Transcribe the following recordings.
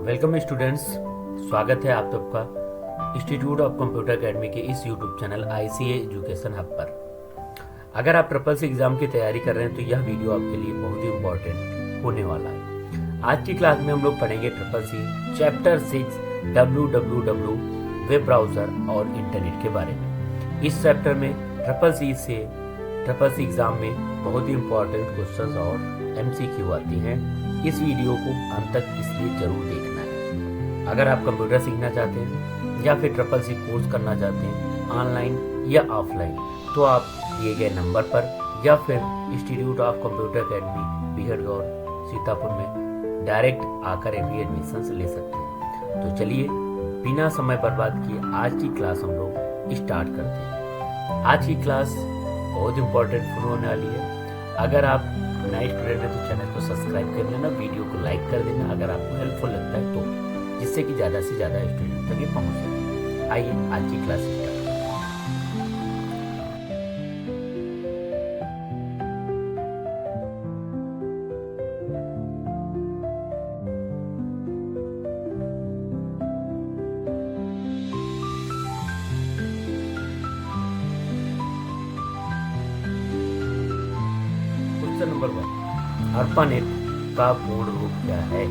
Welcome students, स्वागत है आप सबका इंस्टीट्यूट ऑफ कंप्यूटर एकेडमी के इस YouTube channel ICA education hub पर। अगर आप ट्रिपल सी एग्जाम की तैयारी कर रहे हैं तो यह वीडियो आपके लिए बहुत ही इम्पोर्टेंट होने वाला है। आज की क्लास में हम लोग पढ़ेंगे triple C chapter 6 www web browser और इंटरनेट के बारे में। इस चैप्टर में ट्रिपल सी एग्जाम में बहुत ही इम्पोर्टेंट क्वेश्चंस और एमसीक्यू आती हैं। इस वीडियो को अंत तक इसलिए जरूर देखना है। अगर आप कंप्यूटर सीखना चाहते हैं या फिर ट्रिपल सी कोर्स करना चाहते हैं ऑनलाइन या ऑफलाइन, तो आप दिए गए नंबर पर या फिर इंस्टीट्यूट ऑफ कंप्यूटर एकेडमी बीहड़ गौर सीतापुर में डायरेक्ट आकर भी एडमिशन ले सकते हैं। तो चलिए बिना समय बर्बाद किए आज की क्लास हम लोग स्टार्ट करते हैं। आज की क्लास बहुत इंपॉर्टेंट होने वाली है। अगर आप नए स्टूडेंट हैं तो चैनल को सब्सक्राइब कर लेना, वीडियो को लाइक कर देना अगर आपको हेल्पफुल लगता है तो, जिससे कि ज़्यादा से ज़्यादा स्टूडेंट तक ये पहुँच सके। आइए आज की class start. Question number 1, ARPANET का पूर्ण रूप क्या है?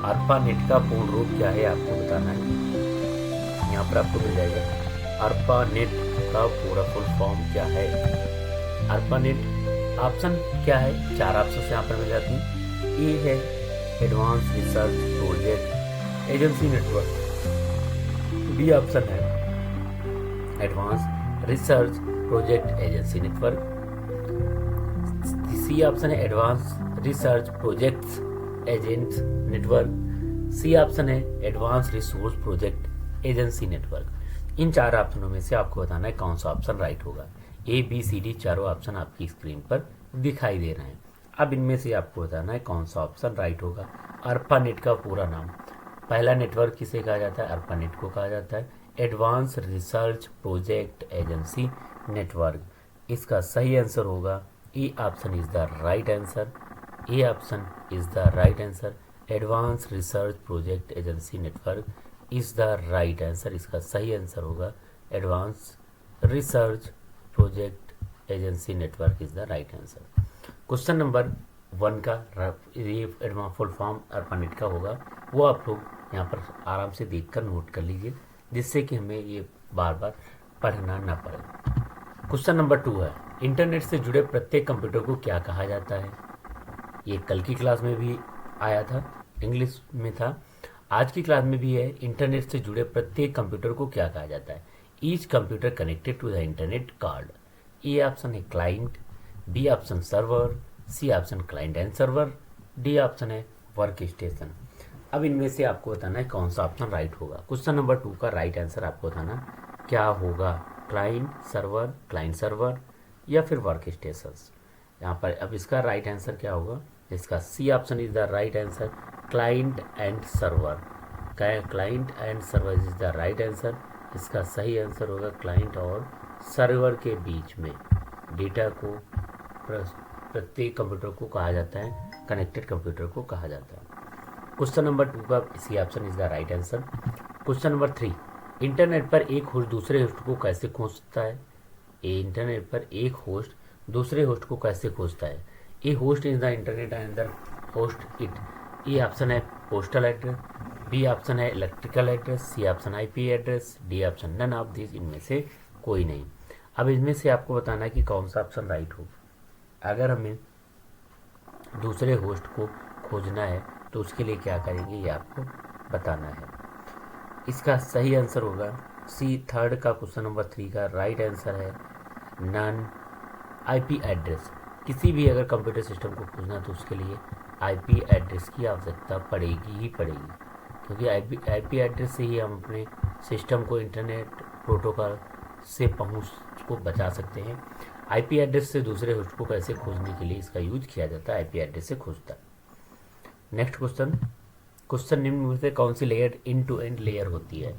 अर्पानेट का पूर्ण रूप क्या है आपको बताना है। यहाँ पर आपको मिल जाएगा अर्पानेट का पूरा फुल फॉर्म क्या है। अर्पानेट ऑप्शन क्या है? 4 ऑप्शन यहाँ पर मिल जाती हैं। ए है advance research project agency network, B option है advance research project agency network, C option है advance research projects agent network, C option है advance resource project agency network. इन 4 ऑप्शनों में से आपको बताना है कौन सा ऑप्शन राइट होगा। ए बी सी डी चारों ऑप्शन आपकी स्क्रीन पर दिखाई दे रहे हैं। अब इनमें से आपको बताना है कौन सा ऑप्शन राइट होगा। अर्पानेट का पूरा नाम, पहला नेटवर्क किसे कहा जाता है? अर्पानेट को कहा जाता है advance research project agency network. इसका सही आंसर होगा A option is the right answer. A option is the right answer. Advance research project agency network is the right answer. इसका सही आंसर होगा advance research project agency network is the right answer. Question number 1 का ये advance full form ARPANET का होगा, वो आप लोग यहाँ पर आराम से देखकर नोट कर लीजिए, जिससे कि हमें ये बार बार पढ़ना ना पड़े। क्वेश्चन नंबर 2 है, इंटरनेट से जुड़े प्रत्येक कंप्यूटर को क्या कहा जाता है? ये कल की क्लास में भी आया था, इंग्लिश में था, आज की क्लास में भी है। इंटरनेट से जुड़े प्रत्येक कंप्यूटर को क्या कहा जाता है? Each computer connected to the internet card. A option है client, B option server, C option client and server, D option है वर्क स्टेशन। अब इनमें से आपको बताना है कौन सा ऑप्शन राइट होगा। क्वेश्चन नंबर 2 का राइट आंसर आपको बताना क्या होगा, क्लाइंट सर्वर या फिर वर्क स्टेशन। यहाँ पर अब इसका राइट आंसर क्या होगा? इसका C option is the right answer, client and server. Client and server is the right answer. इसका सही आंसर होगा क्लाइंट और सर्वर के बीच में डेटा को प्रत्येक कंप्यूटर को कहा जाता है, कनेक्टेड कंप्यूटर को कहा जाता है। क्वेश्चन नंबर 2 का C option is the right answer. Question number 3, internet पर एक होस्ट दूसरे होस्ट को कैसे खोजता है? इंटरनेट पर एक होस्ट दूसरे होस्ट को कैसे खोजता है? A host is the internet and the host it. A option है पोस्टल एड्रेस, बी ऑप्शन है electrical address, C option IP address, D option none of this, इनमें से कोई नहीं। अब इसमें से आपको बताना है कि कौन सा ऑप्शन राइट हो। अगर हमें दूसरे होस्ट को खोजना है तो उसके लिए क्या करेंगे ये आपको बताना है। इसका सही आंसर होगा सी, थर्ड का क्वेश्चन नंबर 3 का राइट आंसर है नन आईपी एड्रेस। किसी भी अगर कंप्यूटर सिस्टम को खोजना तो उसके लिए आईपी एड्रेस की आवश्यकता पड़ेगी ही पड़ेगी, क्योंकि आईपी एड्रेस से ही हम अपने सिस्टम को इंटरनेट प्रोटोकॉल से पहुंच को बचा सकते हैं। आईपी एड्रेस से दूसरे होस्ट को कैसे खोजने के लिए इसका यूज किया जाता है, आईपी एड्रेस से खोजता है। नेक्स्ट क्वेश्चन निम्न में से कौन सी layer end to end layer होती है?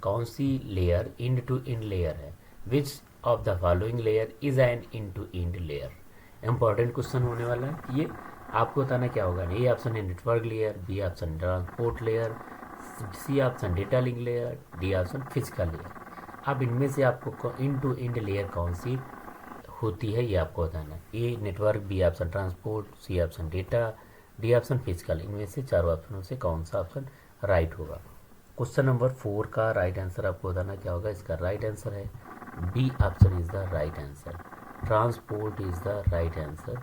कौन सी layer end to end layer है? Which of the following layer is an end to end layer? Important question होने वाला है ये। आपको बताना क्या होगा। ए ऑप्शन है network layer, B option transport layer, C option data link layer, D option physical layer. अब इनमें से आपको इन टू एंड लेयर कौन सी होती है ये आपको बताना है। A network, B option transport, C option data, D option physical. इनमें से चारों ऑप्शनों से कौन सा ऑप्शन राइट होगा। क्वेश्चन नंबर 4 का राइट आंसर आपको बताना क्या होगा। इसका राइट आंसर है B option is the right answer, transport is the right answer.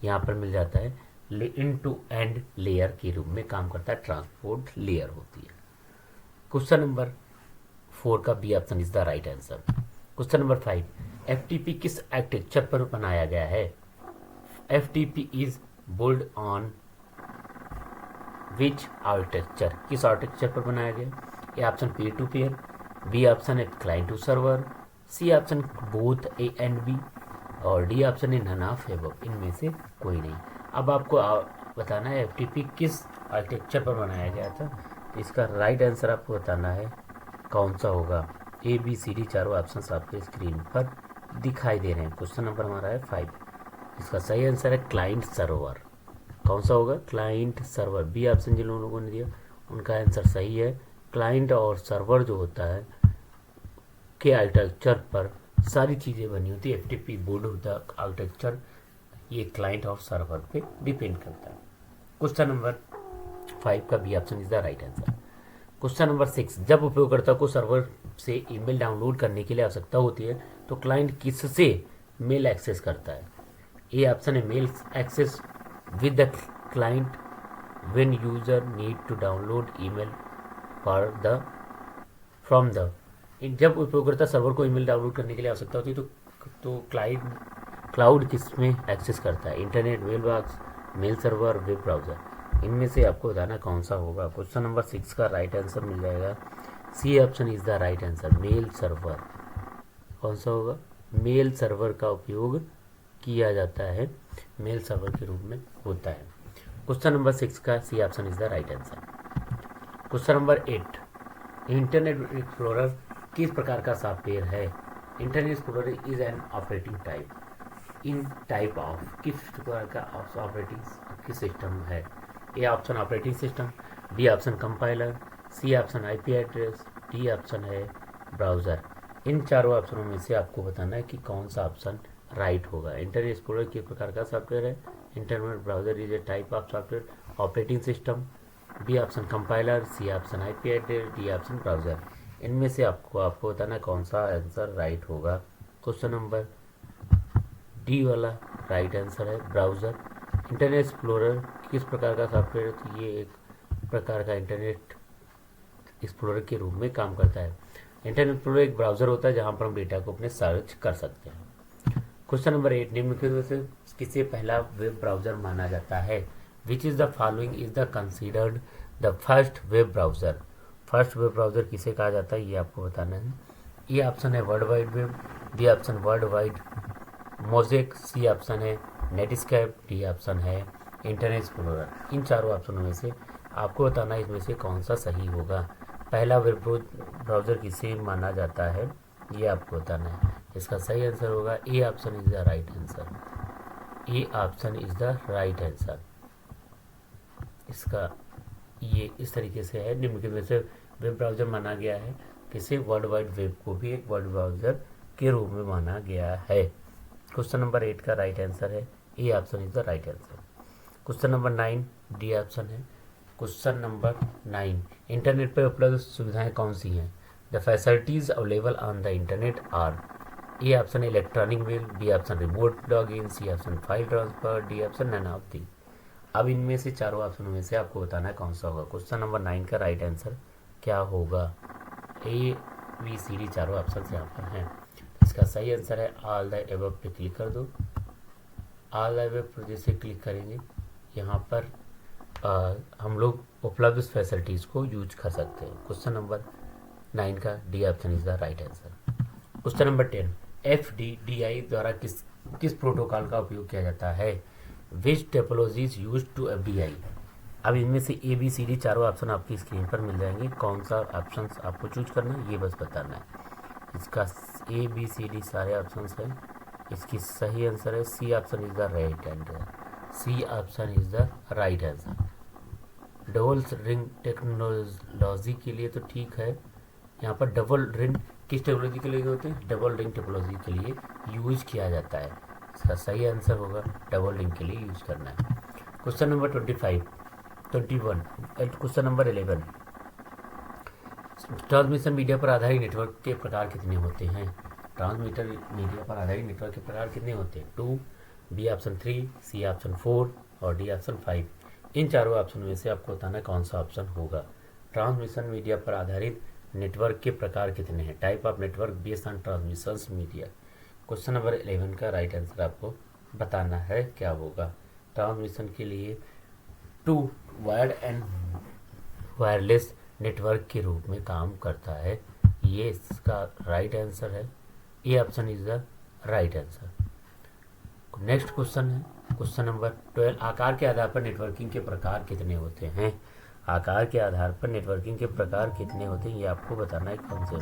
यहाँ पर मिल जाता है इन टू एंड लेयर के रूप में काम करता है, ट्रांसपोर्ट लेयर होती है। क्वेश्चन नंबर 4 का B option is the right answer. Question number 5, FTP किस आर्किटेक्चर पर बनाया गया है। FTP is build on which architecture, किस आर्किटेक्चर पर बनाया गया। A option peer to peer, B option है client to server, C option both A and B, और डी ऑप्शन है नन ऑफ एबव। इनमें से कोई नहीं। अब आपको बताना है एफटीपी किस आर्किटेक्चर पर बनाया गया था। तो इसका राइट आंसर आपको बताना है कौन सा होगा। ए बी सी डी चारों ऑप्शन आपके स्क्रीन पर दिखाई दे रहे हैं। क्वेश्चन नंबर हमारा है 5। इसका सही आंसर है क्लाइंट सर्वर। कौन सा होगा, क्लाइंट सर्वर। बी ऑप्शन जिन लोगों ने दिया उनका आंसर सही है। क्लाइंट और सर्वर जो होता है के आर्किटेक्चर पर सारी चीज़ें बनी होती है। एफटीपी बोर्ड होता है आर्किटेक्चर, ये क्लाइंट और सर्वर पे डिपेंड करता है। क्वेश्चन नंबर 5 का B option is the right answer. Question number 6, जब उपयोगकर्ता को सर्वर से ईमेल डाउनलोड करने के लिए आवश्यकता होती है तो क्लाइंट किससे मेल एक्सेस करता है। ए ऑप्शन है mail access with the client when user need to download email from the. जब उपयोगकर्ता सर्वर को ईमेल डाउनलोड करने के लिए आवश्यकता होती है तो क्लाउड किस में एक्सेस करता है। Internet, mail box, mail server, web browser. इनमें से आपको बताना कौन सा होगा। क्वेश्चन नंबर 6 का राइट आंसर मिल जाएगा C option is the right answer, mail server. कौन सा होगा, मेल सर्वर का उपयोग किया जाता है, मेल सर्वर के रूप में होता है। क्वेश्चन नंबर 6 का C option is the right answer. Question number 8, internet explorer किस प्रकार का सॉफ्टवेयर है। Internet explorer is an operating type, in type of किस प्रकार का ऑपरेटिंग सिस्टम है। A option operating system, B option compiler, C option IP address, D option है browser. इन चारों ऑप्शनों में से आपको बताना है कि कौन सा ऑप्शन राइट होगा। इंटरनेट एक्सप्लोरर किस प्रकार का सॉफ्टवेयर है। Internet browser is a type of software, operating system, B option compiler, C option IP address, D option browser. इनमें से आपको बताना कौन सा आंसर राइट होगा। क्वेश्चन नंबर डी वाला राइट आंसर है ब्राउज़र। इंटरनेट एक्सप्लोरर किस प्रकार का सॉफ्टवेयर है, तो ये एक प्रकार का इंटरनेट एक्सप्लोरर के रूप में काम करता है। इंटरनेट एक्सप्लोरर एक ब्राउज़र होता है जहां पर हम डेटा को अपने सर्च कर सकते हैं। क्वेश्चन नंबर 8, निम्नलिखित में से किसे पहला वेब ब्राउज़र माना जाता है। Which is the following is the considered the first web browser. First web browser किसे कहा जाता है ये आपको बताना है। ये ऑप्शन है world wide web, B option world wide mosaic, C option है नेटस्केप, डी ऑप्शन है इंटरनेट एक्सप्लोरर। इन चारों ऑप्शनों में से आपको बताना है इसमें से कौन सा सही होगा। पहला वेब ब्राउज़र किसे माना जाता है ये आपको बताना है। इसका सही आंसर होगा A option is the right answer. A option is the right answer. इसका ये इस तरीके से है, निम्नलिखित में से वेब ब्राउज़र माना गया है किसे, वर्ल्ड वाइड वेब को भी एक वर्ल्ड ब्राउज़र के रूप में माना गया है। क्वेश्चन नंबर 8 का राइट आंसर है A option is the right answer. Question number 9 D option है। क्वेश्चन नंबर 9, इंटरनेट पर उपलब्ध सुविधाएं कौन सी हैं। The facilities available on the internet are. A option electronic mail, B option remote login, C option file transfer, D option none of the. अब इनमें से चारों ऑप्शनों में से आपको बताना है कौन सा होगा। क्वेश्चन नंबर 9 का राइट आंसर क्या होगा। ए बी सी डी चारों ऑप्शन यहाँ पर हैं। इसका सही आंसर है ऑल द एबव पे क्लिक कर दो। ऑल द एबव पर जैसे क्लिक करेंगे यहाँ पर हम लोग उपलब्ध फैसिलिटीज़ को यूज कर सकते हैं। क्वेश्चन नंबर 9 का D option is the right answer. Question number 10, FDDI द्वारा किस प्रोटोकॉल का उपयोग किया जाता है। विच टेपोलॉजीज यूज टू FDI। अब इनमें से ए बी सी डी चारों ऑप्शन आपकी स्क्रीन पर मिल जाएंगे। कौन सा ऑप्शन आपको चूज करना है ये बस बताना है। इसका ए बी सी डी सारे ऑप्शन हैं। इसकी सही आंसर है C option is the right answer. C option is the right answer. Double ring technology के लिए तो ठीक है। यहाँ पर डबल रिंग किस टेक्नोलॉजी के लिए होते हैं? डबल रिंग टेक्नोलॉजी के लिए यूज किया जाता है। इसका सही आंसर होगा डबल रिंग के लिए यूज करना है। Question number 21, question number 11, transmission media पर आधारित नेटवर्क के प्रकार कितने होते हैं? ट्रांसमीटर मीडिया पर आधारित नेटवर्क के प्रकार कितने होते हैं? 2, बी ऑप्शन 3, सी ऑप्शन 4 और डी ऑप्शन 5। इन चारों ऑप्शन में से आपको बताना है कौन सा ऑप्शन होगा। ट्रांसमिशन मीडिया पर आधारित नेटवर्क के प्रकार कितने हैं? Type of network based on transmission media. Question number 11 का राइट आंसर आपको बताना है क्या होगा। ट्रांसमिशन के लिए 2 वायर्ड एंड वायरलेस नेटवर्क के रूप में काम करता है। ये इसका राइट आंसर है। A option is the right answer. Next question है क्वेश्चन नंबर 12, आकार के आधार पर नेटवर्किंग के प्रकार कितने होते हैं? आकार के आधार पर नेटवर्किंग के प्रकार कितने होते हैं ये आपको बताना है कौन से।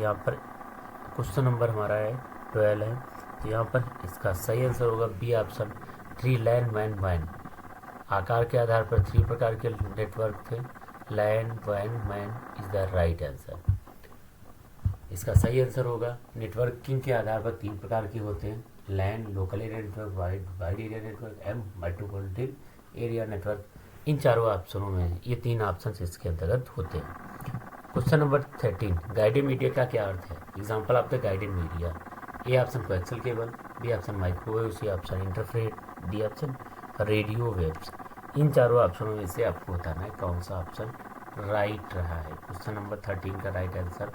यहाँ पर क्वेश्चन नंबर हमारा है 12 है, तो यहाँ पर इसका सही आंसर होगा बी ऑप्शन 3, लैन वैन वैन। आकार के आधार पर 3 प्रकार के नेटवर्क थे। लैन van van is the right answer. इसका सही आंसर होगा नेटवर्किंग के आधार पर 3 प्रकार के होते हैं। LAN local area network, wide area network, M metropolitan area network. इन चारों ऑप्शनों में ये 3 ऑप्शन इसके अंतर्गत होते हैं। क्वेश्चन नंबर 13, गाइडेड मीडिया का क्या अर्थ है? Example of the guided media. A option coaxial cable, B option microwave, C option infrared, D option radio waves. इन चारों ऑप्शनों में से आपको बताना है कौन सा ऑप्शन राइट रहा है। क्वेश्चन नंबर 13 का right answer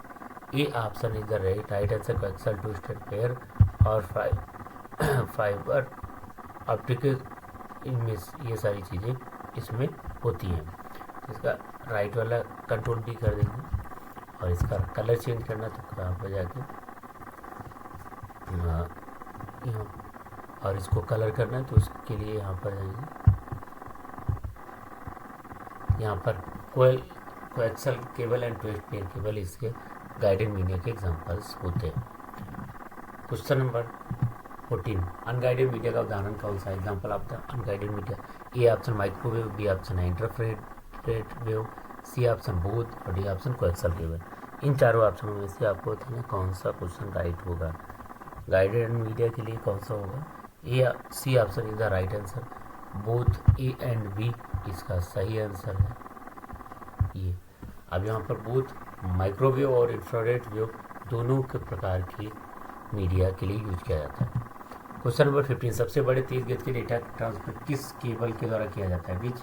A option is the right answer. Coaxial twisted pair और फाइबर ऑप्टिकल इनमें ये सारी चीज़ें इसमें होती हैं। इसका राइट वाला कंट्रोल भी कर देंगे और इसका कलर चेंज करना तो कहाँ पर जाके यहाँ और इसको कलर करना है तो उसके लिए यहाँ पर जाएंगे। यहाँ पर coaxial cable and twist pair cable इसके गाइडेड मीडिया के एग्जांपल्स होते हैं। क्वेश्चन नंबर 14, अनगाइडेड मीडिया का उदाहरण कौन सा है? Example of the unguided media. A option microwave, B option है infrared wave, C option both और डी ऑप्शन कोएक्सियल केबल। इन चारों ऑप्शनों में से आपको बताना कौन सा क्वेश्चन राइट होगा। गाइडेड मीडिया के लिए कौन सा होगा? A C option is the right answer. Both A and B इसका सही आंसर है। ये अब यहाँ पर बोथ माइक्रोवेव और इंफ्रारेड वेव दोनों के प्रकार की मीडिया के लिए यूज किया जाता है। क्वेश्चन नंबर 15, सबसे बड़े तेज गति के डेटा ट्रांसफर किस केबल के द्वारा किया जाता है? Which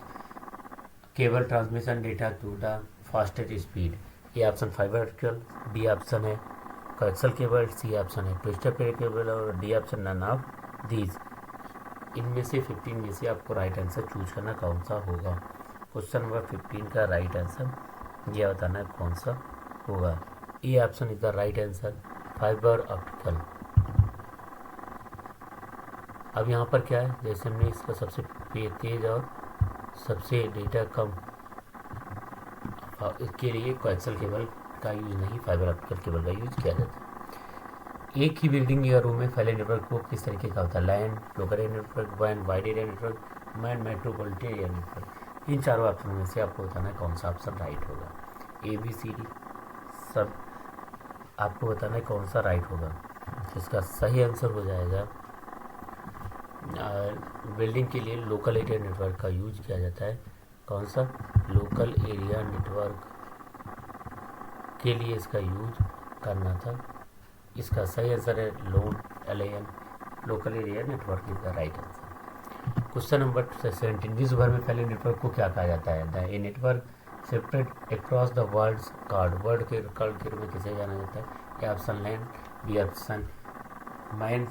cable transmission data to the fastest speed? A option fibre optical, B option है कोएक्सियल केबल, सी ऑप्शन है ट्विस्टेड पेयर केबल और D option none of these. इनमें से 15 में से आपको राइट आंसर चूज करना कौन सा होगा। क्वेश्चन नंबर 15 का राइट आंसर यह बताना है कौन सा होगा। A option is the right answer, fibre optical. अब यहाँ पर क्या है, जैसे हमने इसका सबसे तेज और सबसे डेटा कम इसके लिए कोएक्सियल केबल का यूज नहीं फाइबर ऑप्टिकल केबल का यूज किया जाता है। एक ही बिल्डिंग या रूम में फैले नेटवर्क को किस तरीके का होता है? लैन लोकल एरिया नेटवर्क, वैन wide area network, MAN metropolitan area network. इन चारों ऑप्शनों में से आपको बताना है कौन सा ऑप्शन राइट होगा। ए बी सी डी सब आपको बताना है कौन सा राइट होगा। इसका सही आंसर हो जाएगा बिल्डिंग के लिए लोकल एरिया नेटवर्क का यूज किया जाता है। कौन सा? लोकल एरिया नेटवर्क के लिए इसका यूज करना था। इसका सही आंसर है loan LAN, local area network is the right answer. Question number 17, विश्व भर में फैले नेटवर्क को क्या कहा जाता है? The a network separate across the world card, world के कार्ड के रूप में किसे जाना जाता है? A option LAN, B option MAN,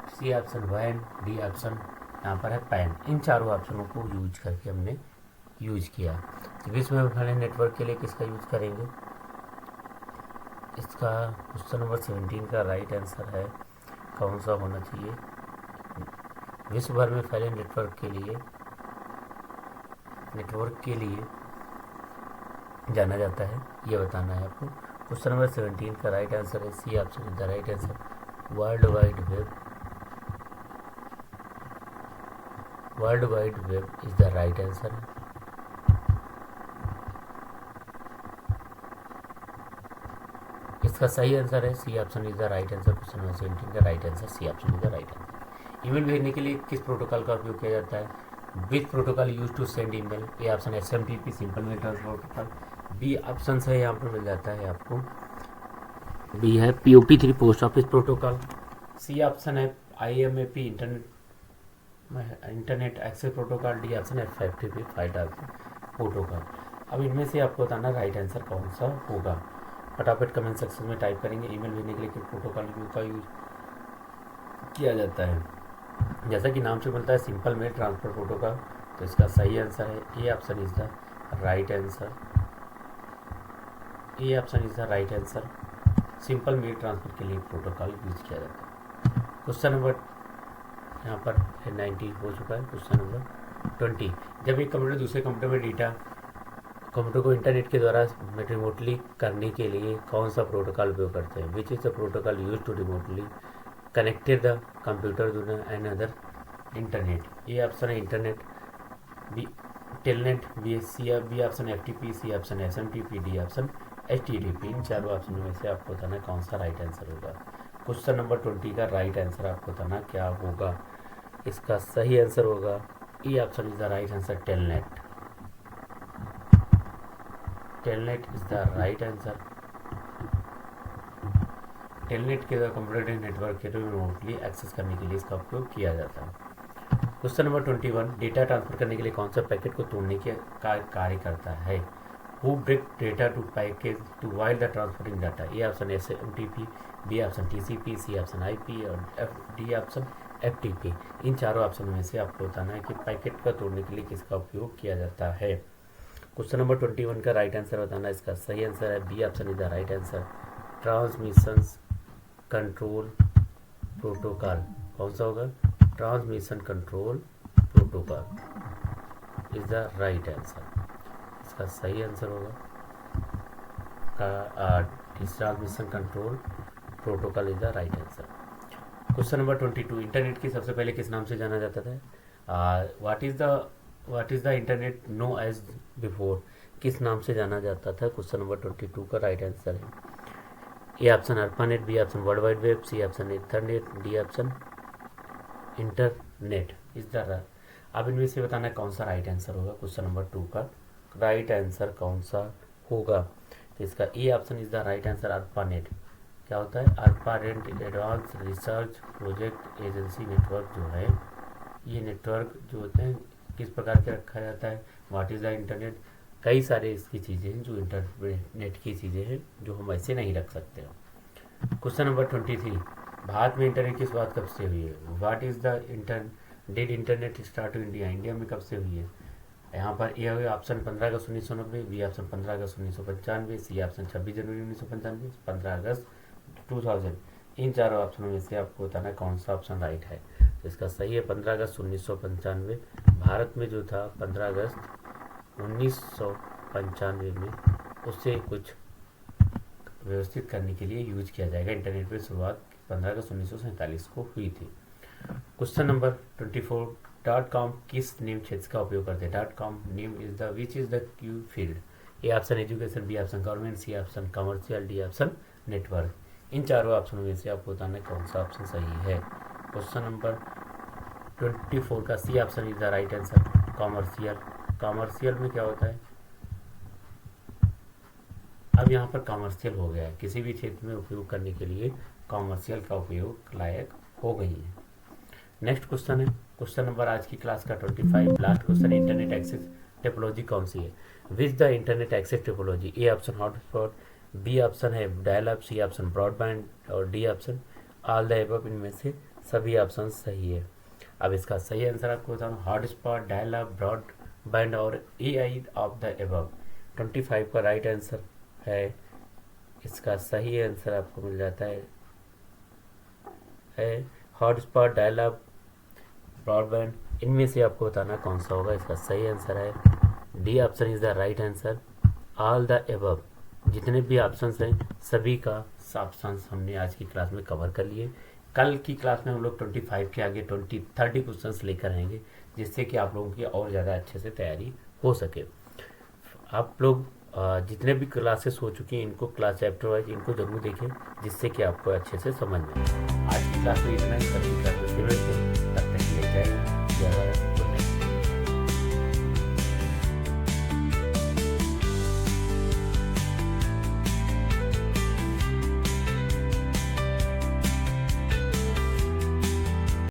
C option वैन, डी ऑप्शन यहाँ पर है पैन। इन चारों ऑप्शनों को यूज करके हमने यूज किया। तो विश्व में फैले नेटवर्क के लिए किसका यूज करेंगे? इसका क्वेश्चन नंबर 17 का राइट आंसर है कौन सा होना चाहिए? विश्व भर में फैले नेटवर्क के लिए जाना जाता है, ये बताना है आपको। क्वेश्चन नंबर 17 का राइट आंसर है C option is the right answer, world wide web. World wide web is the right answer है। इसका सही आंसर है C option is the right answer. Question number 17 का right answer C option is the right answer. Email भेजने के लिए किस protocol का उपयोग किया जाता है? Which protocol use to send email? A option SMTP simple mail transfer protocol. B option है यहाँ पर मिल जाता है आपको, बी है POP3 post office protocol. C option है IMAP internet access protocol. D option है FTP फाइल ट्रांसफर प्रोटोकॉल। अब इनमें से आपको बताना राइट आंसर कौन सा होगा। फटाफट कमेंट सेक्शन में टाइप करेंगे ईमेल भेजने के लिए किस प्रोटोकॉल का यूज किया जाता है। जैसा कि नाम से मिलता है सिंपल मेल ट्रांसफर प्रोटोकॉल, तो इसका सही आंसर है A option is the right answer. A option is the right answer. Simple mail transfer के लिए प्रोटोकॉल यूज किया जाता है। क्वेश्चन नंबर यहाँ पर 90 हो चुका है। क्वेश्चन नंबर 20, जब एक कंप्यूटर दूसरे कंप्यूटर में डेटा कंप्यूटर को इंटरनेट के द्वारा रिमोटली करने के लिए कौन सा प्रोटोकॉल उपयोग करते हैं? Which is the protocol use to remotely connected the computer to another internet. A option है internet, B telnet, B option FTP, C option SMTP, D option HTTP। इन चारों ऑप्शन में से आपको बताना कौन सा राइट आंसर होगा। क्वेश्चन नंबर 20 का राइट आंसर आपको बताना क्या होगा। इसका सही आंसर होगा E option is the right answer, telnet. Telnet is the right answer. Telnet के द्वारा कंप्यूटर नेटवर्क के रिमोटली एक्सेस करने के लिए इसका उपयोग किया जाता है। क्वेश्चन नंबर 21, डेटा ट्रांसफर करने के लिए कौन सा पैकेट को तोड़ने के कार्य करता है? Who break data to package to while the transferring data? A option SMTP, B option TCP, C option IP और डी ऑप्शन FTP। इन चारों ऑप्शन में से आपको बताना है कि पैकेट का तोड़ने के लिए किसका उपयोग किया जाता है। क्वेश्चन नंबर 21 का राइट आंसर बताना। इसका सही आंसर है B option is the right answer, transmission control protocol. कौन सा होगा? Transmission control protocol is the right answer. इसका सही आंसर होगा transmission control protocol is the right answer. Question number 22, internet की सबसे पहले किस नाम से जाना जाता था? What is the internet known as before? किस नाम से जाना जाता था? क्वेश्चन नंबर 22 का राइट आंसर है A option ARPANET, B option world wide web, C option ethernet, D option internet is the. अब इनमें से बताना कौन सा राइट आंसर होगा। क्वेश्चन नंबर 2 का राइट आंसर कौन सा होगा? तो इसका A option is the right answer, ARPANET। क्या होता है? ARPANET advance research project agency network जो है, ये नेटवर्क जो होते हैं किस प्रकार के रखा जाता है? What is the internet? कई सारे इसकी चीज़ें हैं जो इंटरनेट की चीज़ें हैं जो हम ऐसे नहीं रख सकते हैं। क्वेश्चन नंबर 23, भारत में इंटरनेट की शुरुआत कब से हुई है? What is the did internet start India? India में कब से हुई है? यहाँ पर ए हुआ ऑप्शन 15 अगस्त 1990, बी ऑप्शन 15 अगस्त 1995, सी ऑप्शन 26 जनवरी 1995, 15 अगस्त 2000। इन चारों ऑप्शनों में से आपको बताना कौन सा ऑप्शन राइट है। तो इसका सही है 15 अगस्त 1995। भारत में जो था 15 अगस्त 1995 में उससे कुछ व्यवस्थित करने के लिए यूज किया जाएगा। इंटरनेट पर शुरुआत 15 अगस्त 1947 को हुई थी। क्वेश्चन नंबर 24, .com किस नेम क्षेत्र का उपयोग करते हैं? .com name is the which is the Q field? A option education, B option government, C option commercial, D option network. इन चारों ऑप्शनों में से आपको बताना कौन सा ऑप्शन सही है। क्वेश्चन नंबर 24 का C option is the right answer, commercial. Commercial में क्या होता है? अब यहाँ पर कमर्शियल हो गया है, किसी भी क्षेत्र में उपयोग करने के लिए कमर्शियल का उपयोग लायक हो गई है। नेक्स्ट क्वेश्चन है क्वेश्चन नंबर आज की क्लास का 25, last question, internet access technology कौन सी है? Which the internet access technology? A option hotspot, B option है dial up, C option broadband और D option all the above. इनमें से सभी ऑप्शन सही है। अब इसका सही आंसर आपको बताऊँ, हॉटस्पॉट, डायल अप, ब्रॉडबैंड और AI ऑफ द एबव। 25 का राइट आंसर है। इसका सही आंसर आपको मिल जाता है हॉटस्पॉट, डायल अप, ब्रॉडबैंड। इनमें से आपको बताना कौन सा होगा। इसका सही आंसर है D option is the right answer, all the above. जितने भी ऑप्शंस हैं सभी का ऑप्शंस हमने आज की क्लास में कवर कर लिए। कल की क्लास में हम लोग 25 के आगे 30 क्वेश्चंस लेकर आएंगे, जिससे कि आप लोगों की और ज़्यादा अच्छे से तैयारी हो सके। आप लोग जितने भी क्लासेस हो चुकी हैं इनको क्लास चैप्टर वाइज इनको जरूर देखें, जिससे कि आपको अच्छे से समझ में आए। आज की क्लास में इतना ही, कल की क्लास में फिर मिलते हैं। तब तक के लिए जय हिंद।